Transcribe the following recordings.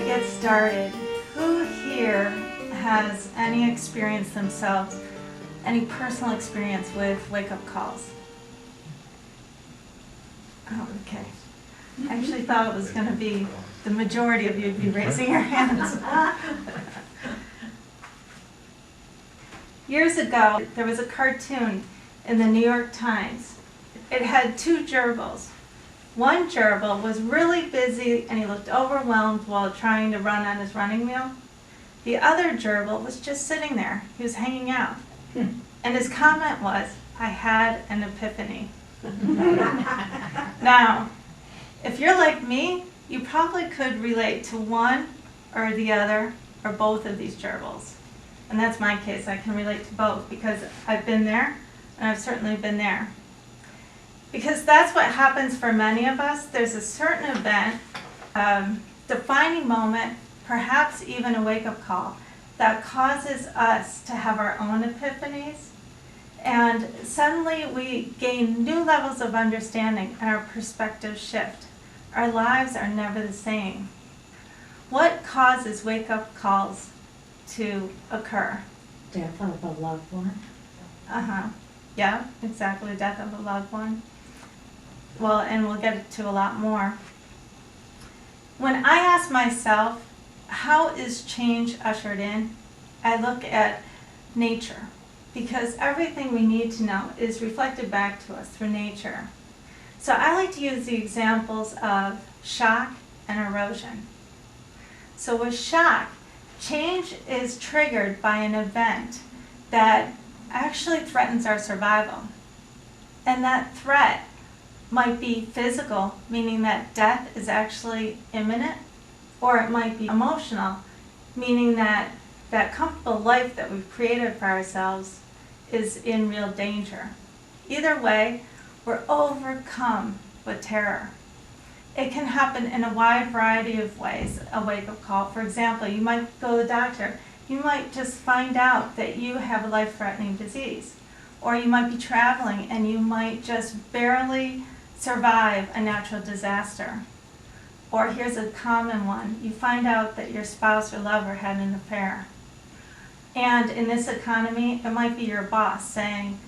get started, who here has any experience themselves, any personal experience with wake-up calls? Oh, okay. I actually thought it was going to be the majority of you would be raising your hands. Years ago, there was a cartoon in the New York Times. It had two gerbils. One gerbil was really busy and he looked overwhelmed while trying to run on his running wheel. The other gerbil was just sitting there. He was hanging out. And his comment was, "I had an epiphany." Now, if you're like me, you probably could relate to one or the other or both of these gerbils. And that's my case. I can relate to both because I've been there and I've certainly been there. Because that's what happens for many of us. There's a certain event, defining moment, perhaps even a wake-up call, that causes us to have our own epiphanies. And suddenly we gain new levels of understanding and our perspectives shift. Our lives are never the same. What causes wake-up calls to occur? Death of a loved one. Yeah, exactly, death of a loved one. Well, and we'll get to a lot more. When I ask myself, how is change ushered in? I look at nature, because everything we need to know is reflected back to us through nature. So I like to use the examples of shock and erosion. So with shock, change is triggered by an event that actually threatens our survival. And that threat might be physical, meaning that death is actually imminent, or it might be emotional, meaning that that comfortable life that we've created for ourselves is in real danger. Either way, we're overcome with terror. It can happen in a wide variety of ways, a wake-up call. For example, you might go to the doctor. You might just find out that you have a life-threatening disease. Or you might be traveling and you might just barely survive a natural disaster. Or here's a common one. You find out that your spouse or lover had an affair. And in this economy, it might be your boss saying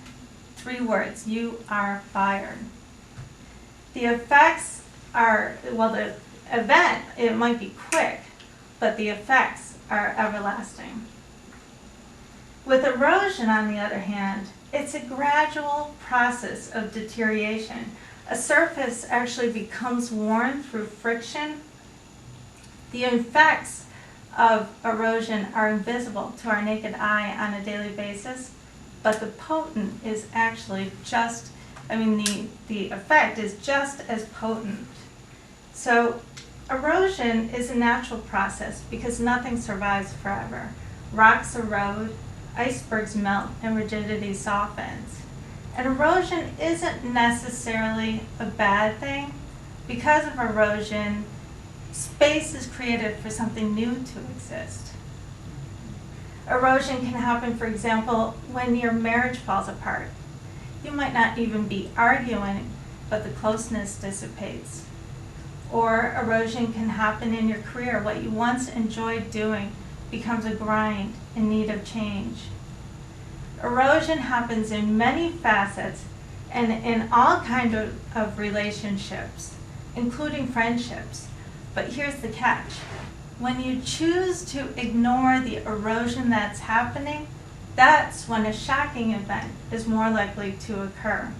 3 words: "You are fired." The effects are, well, the event, it might be quick, but the effects are everlasting. With erosion, on the other hand, it's a gradual process of deterioration. A surface actually becomes worn through friction. The effects of erosion are invisible to our naked eye on a daily basis, but the potent is actually just, the effect is just as potent. So erosion is a natural process because nothing survives forever. Rocks erode, icebergs melt, and rigidity softens. And erosion isn't necessarily a bad thing. Because of erosion, space is created for something new to exist. Erosion can happen, for example, when your marriage falls apart. You might not even be arguing, but the closeness dissipates. Or erosion can happen in your career. What you once enjoyed doing becomes a grind in need of change. Erosion happens in many facets and in all kinds of relationships, including friendships. But here's the catch. When you choose to ignore the erosion that's happening, that's when a shocking event is more likely to occur.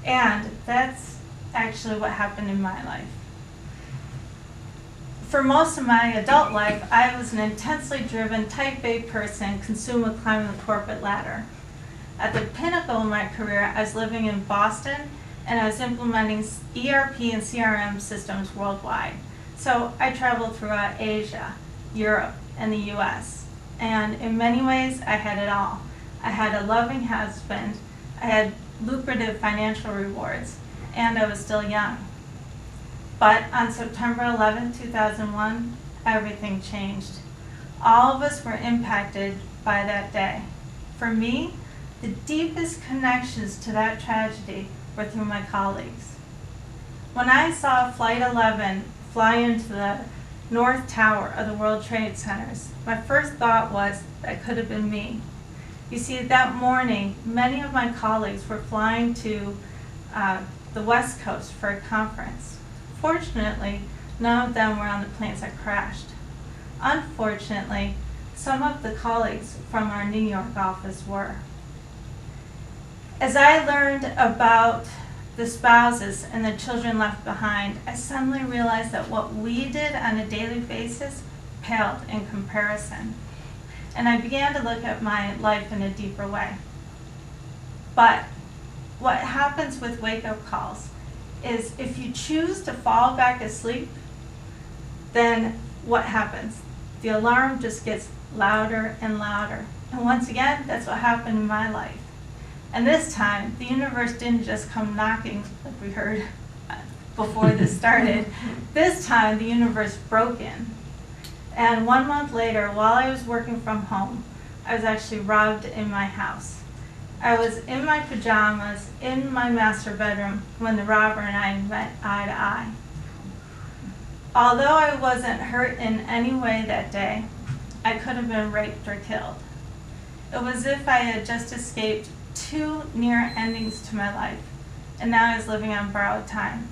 And that's actually what happened in my life. For most of my adult life, I was an intensely driven, type A person, consumed with climbing the corporate ladder. At the pinnacle of my career, I was living in Boston, and I was implementing ERP and CRM systems worldwide. So I traveled throughout Asia, Europe, and the US. And in many ways, I had it all. I had a loving husband, I had lucrative financial rewards, and I was still young. But on September 11, 2001, everything changed. All of us were impacted by that day. For me, the deepest connections to that tragedy were through my colleagues. When I saw Flight 11 fly into the North Tower of the World Trade Centers, my first thought was that could have been me. You see, that morning, many of my colleagues were flying to the West Coast for a conference. Fortunately, none of them were on the planes that crashed. Unfortunately, some of the colleagues from our New York office were. As I learned about the spouses and the children left behind, I suddenly realized that what we did on a daily basis paled in comparison. And I began to look at my life in a deeper way. But what happens with wake-up calls is if you choose to fall back asleep, then what happens? The alarm just gets louder and louder. And once again, that's what happened in my life. And this time, the universe didn't just come knocking, like we heard before this started. This time, the universe broke in. And 1 month later, while I was working from home, I was actually robbed in my house. I was in my pajamas, in my master bedroom, when the robber and I met eye to eye. Although I wasn't hurt in any way that day, I could have been raped or killed. It was as if I had just escaped 2 near endings to my life, and now I was living on borrowed time.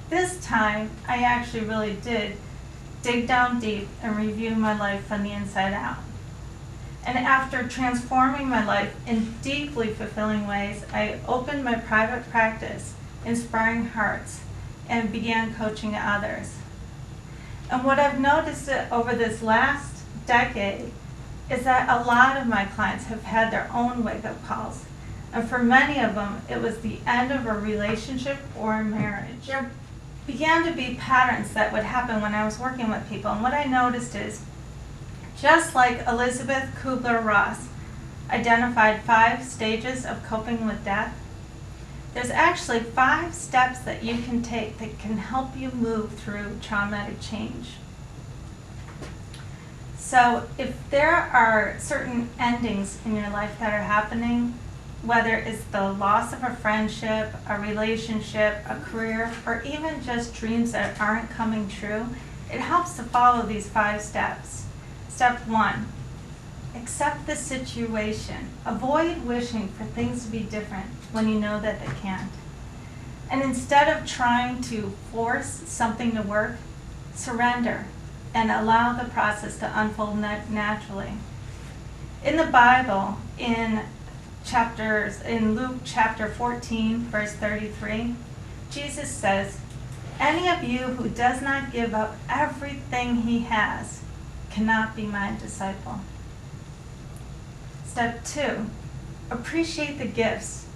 This time, I actually really did dig down deep and review my life from the inside out. And after transforming my life in deeply fulfilling ways, I opened my private practice, Inspiring Hearts, and began coaching others. And what I've noticed over this last decade is that a lot of my clients have had their own wake-up calls. And for many of them, it was the end of a relationship or a marriage. There began to be patterns that would happen when I was working with people. And what I noticed is, just like Elizabeth Kubler-Ross identified 5 stages of coping with death, there's actually 5 steps that you can take that can help you move through traumatic change. So if there are certain endings in your life that are happening, whether it's the loss of a friendship, a relationship, a career, or even just dreams that aren't coming true, it helps to follow these 5 steps. Step 1, accept the situation. Avoid wishing for things to be different when you know that they can't. And instead of trying to force something to work, surrender and allow the process to unfold naturally. In the Bible, in Luke chapter 14, verse 33, Jesus says, "Any of you who does not give up everything he has cannot be my disciple." Step 2, appreciate the gifts.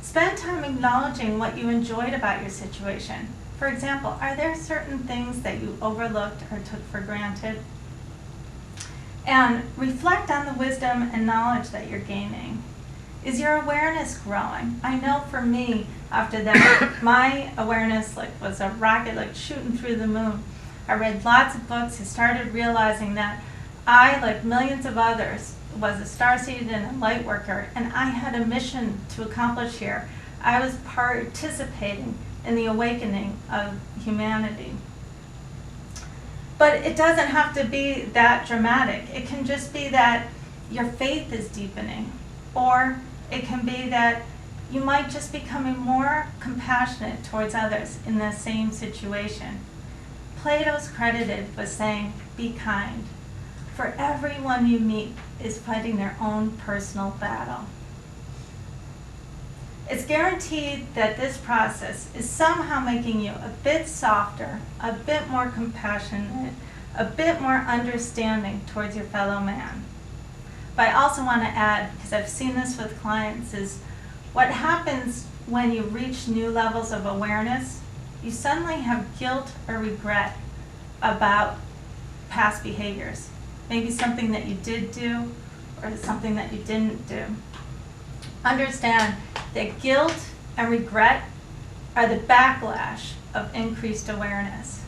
Spend time acknowledging what you enjoyed about your situation. For example, are there certain things that you overlooked or took for granted? And reflect on the wisdom and knowledge that you're gaining. Is your awareness growing? I know for me, after that, my awareness was a rocket shooting through the moon. I read lots of books. I started realizing that I, like millions of others, was a starseed and a light worker, and I had a mission to accomplish here. I was participating in the awakening of humanity. But it doesn't have to be that dramatic. It can just be that your faith is deepening, or it can be that you might just be becoming more compassionate towards others in the same situation. Plato's credited with saying, "Be kind, for everyone you meet is fighting their own personal battle." It's guaranteed that this process is somehow making you a bit softer, a bit more compassionate, a bit more understanding towards your fellow man. But I also want to add, because I've seen this with clients, is what happens when you reach new levels of awareness, you suddenly have guilt or regret about past behaviors. Maybe something that you did do or something that you didn't do. Understand that guilt and regret are the backlash of increased awareness.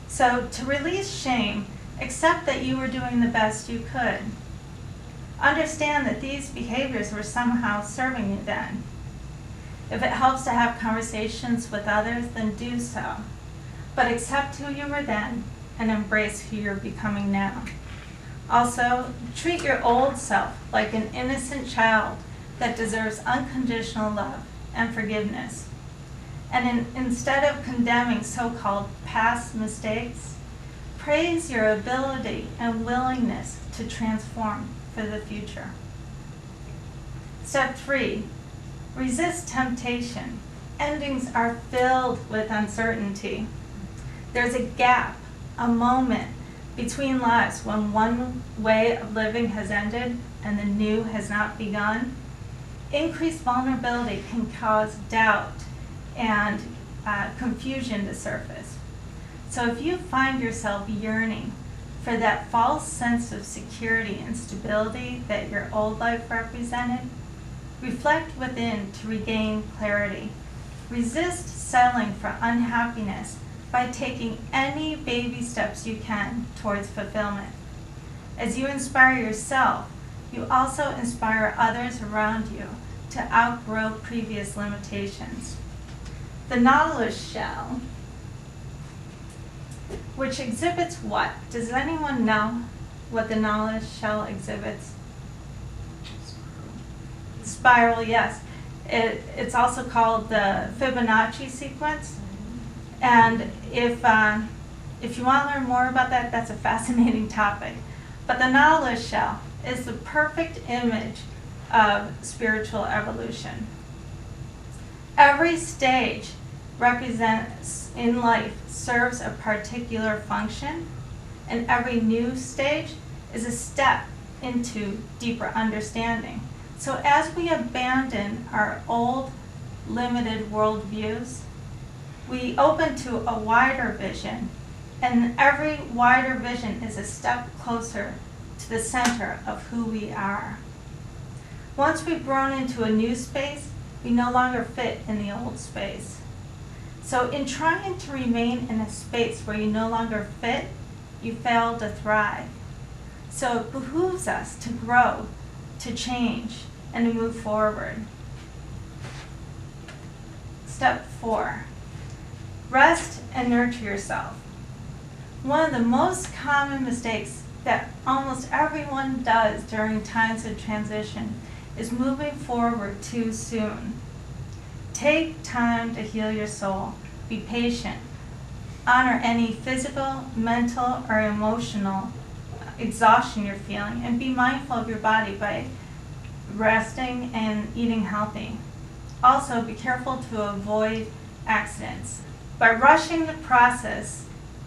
So to release shame, accept that you were doing the best you could. Understand that these behaviors were somehow serving you then. If it helps to have conversations with others, then do so. But accept who you were then and embrace who you're becoming now. Also, treat your old self like an innocent child that deserves unconditional love and forgiveness. And instead of condemning so-called past mistakes, praise your ability and willingness to transform for the future. Step 3, resist temptation. Endings are filled with uncertainty. There's a gap, a moment between lives when one way of living has ended and the new has not begun. Increased vulnerability can cause doubt and confusion to surface. So if you find yourself yearning for that false sense of security and stability that your old life represented, reflect within to regain clarity. Resist settling for unhappiness by taking any baby steps you can towards fulfillment. As you inspire yourself, you also inspire others around you to outgrow previous limitations. The nautilus shell, which exhibits what? Does anyone know what the nautilus shell exhibits? Spiral, yes. It's also called the Fibonacci sequence. And if you want to learn more about that, that's a fascinating topic. But the nautilus shell is the perfect image of spiritual evolution. Every stage represents in life serves a particular function, and every new stage is a step into deeper understanding. So as we abandon our old limited worldviews, we open to a wider vision, and every wider vision is a step closer to the center of who we are. Once we've grown into a new space, we no longer fit in the old space. So in trying to remain in a space where you no longer fit, you fail to thrive. So it behooves us to grow, to change, and to move forward. Step 4, rest and nurture yourself. One of the most common mistakes that almost everyone does during times of transition is moving forward too soon. Take time to heal your soul. Be patient. Honor any physical, mental, or emotional exhaustion you're feeling, and be mindful of your body by resting and eating healthy. Also, be careful to avoid accidents. By rushing the process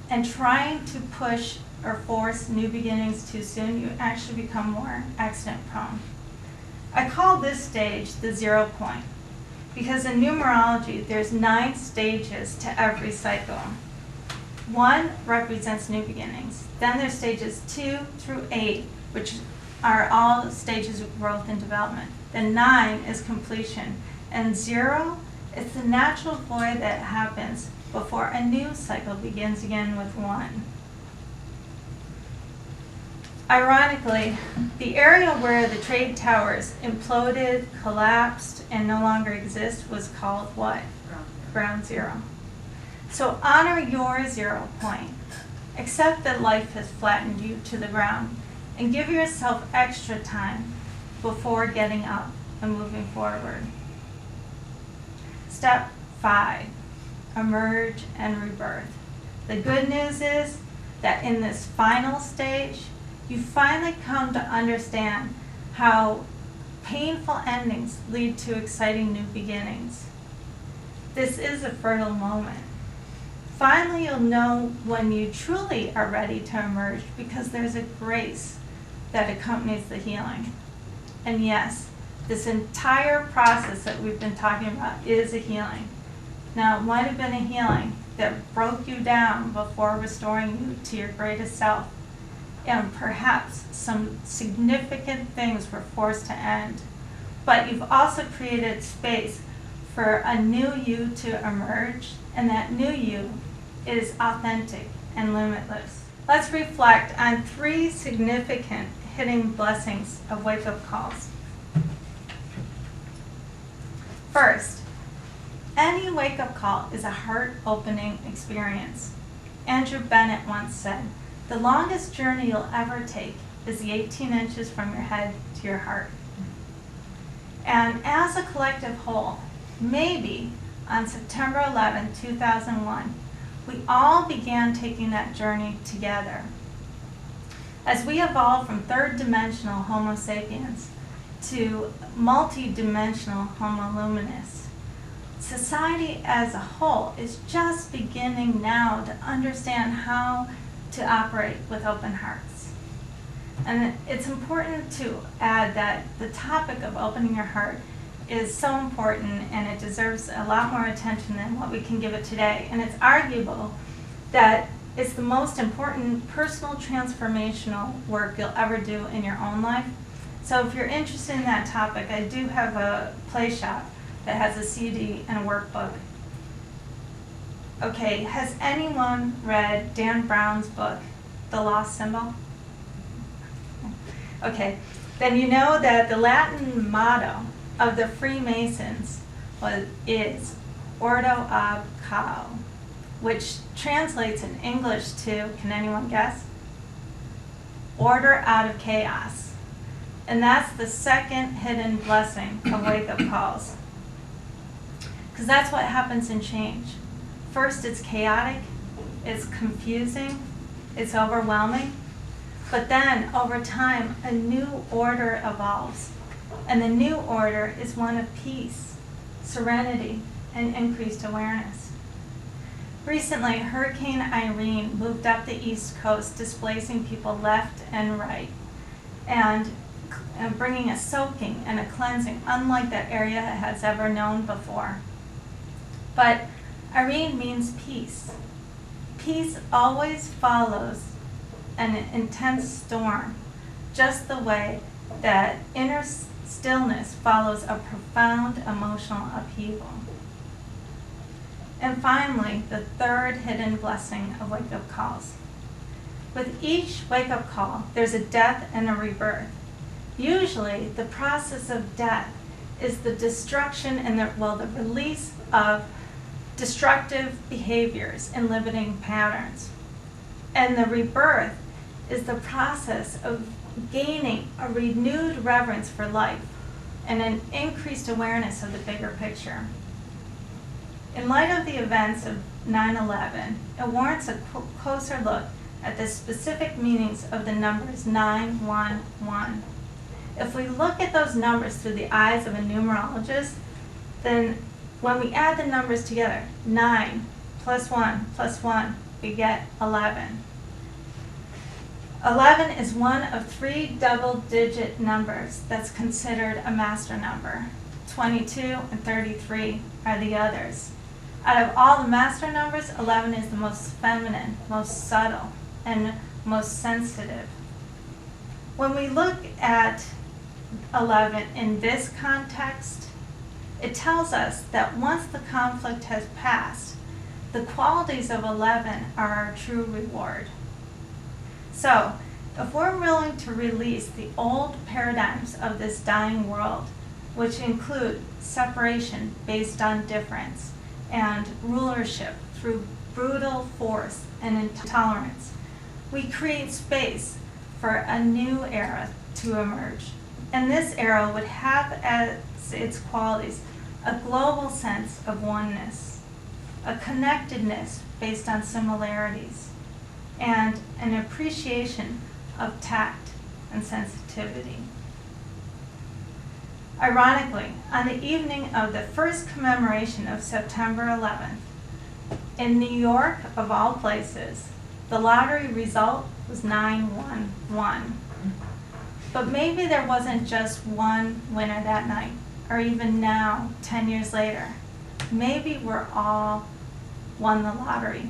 and trying to push or force new beginnings too soon, you actually become more accident prone. I call this stage the 0 point because in numerology there's 9 stages to every cycle. 1 represents new beginnings. Then there's stages 2 through 8, which are all stages of growth and development. Then 9 is completion. And 0 is the natural void that happens before a new cycle begins again with 1. Ironically, the area where the trade towers imploded, collapsed, and no longer exist was called what? Ground zero. So honor your 0 point. Accept that life has flattened you to the ground, and give yourself extra time before getting up and moving forward. Step 5, emerge and rebirth. The good news is that in this final stage, you finally come to understand how painful endings lead to exciting new beginnings. This is a fertile moment. Finally, you'll know when you truly are ready to emerge because there's a grace that accompanies the healing. And yes, this entire process that we've been talking about is a healing. Now, it might have been a healing that broke you down before restoring you to your greatest self. And perhaps some significant things were forced to end. But you've also created space for a new you to emerge, and that new you is authentic and limitless. Let's reflect on 3 significant hidden blessings of wake-up calls. First, any wake-up call is a heart-opening experience. Andrew Bennett once said, "The longest journey you'll ever take is the 18 inches from your head to your heart." And as a collective whole, maybe on September 11, 2001, we all began taking that journey together. As we evolved from third-dimensional Homo sapiens to multi-dimensional Homo luminous, society as a whole is just beginning now to understand how to operate with open hearts. And it's important to add that the topic of opening your heart is so important, and it deserves a lot more attention than what we can give it today. And it's arguable that it's the most important personal transformational work you'll ever do in your own life. So if you're interested in that topic, I do have a play shop that has a CD and a workbook. Okay, has anyone read Dan Brown's book, The Lost Symbol? Okay, then you know that the Latin motto of the Freemasons is Ordo ab Chaos, which translates in English to, can anyone guess? Order out of chaos. And that's the second hidden blessing of wake-up calls. Because that's what happens in change. First, it's chaotic, it's confusing, it's overwhelming, but then over time, a new order evolves. And the new order is one of peace, serenity, and increased awareness. Recently, Hurricane Irene moved up the East Coast, displacing people left and right, and bringing a soaking and a cleansing unlike that area has ever known before. But Irene means peace. Peace always follows an intense storm, just the way that inner stillness follows a profound emotional upheaval. And finally, the third hidden blessing of wake-up calls. With each wake-up call, there's a death and a rebirth. Usually, the process of death is the destruction and the release of destructive behaviors and limiting patterns. And the rebirth is the process of gaining a renewed reverence for life and an increased awareness of the bigger picture. In light of the events of 9/11, it warrants a closer look at the specific meanings of the numbers 911. If we look at those numbers through the eyes of a numerologist, then when we add the numbers together, 9 plus 1, we get 11. 11 is one of 3 double-digit numbers that's considered a master number. 22 and 33 are the others. Out of all the master numbers, 11 is the most feminine, most subtle, and most sensitive. When we look at 11 in this context, it tells us that once the conflict has passed, the qualities of 11 are our true reward. So, if we're willing to release the old paradigms of this dying world, which include separation based on difference and rulership through brutal force and intolerance, we create space for a new era to emerge. And this era would have as its qualities a global sense of oneness, a connectedness based on similarities, and an appreciation of tact and sensitivity. Ironically, on the evening of the first commemoration of September 11th, in New York, of all places, the lottery result was 911. But maybe there wasn't just one winner that night, or even now, 10 years later. Maybe we're all won the lottery,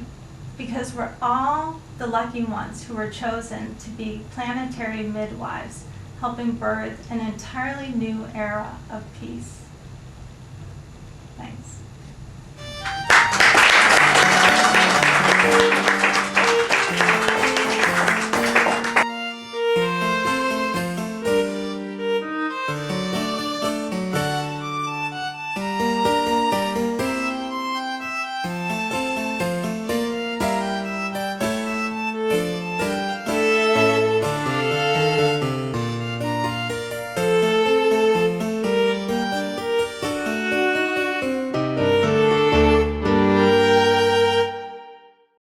because we're all the lucky ones who were chosen to be planetary midwives, helping birth an entirely new era of peace. Thanks.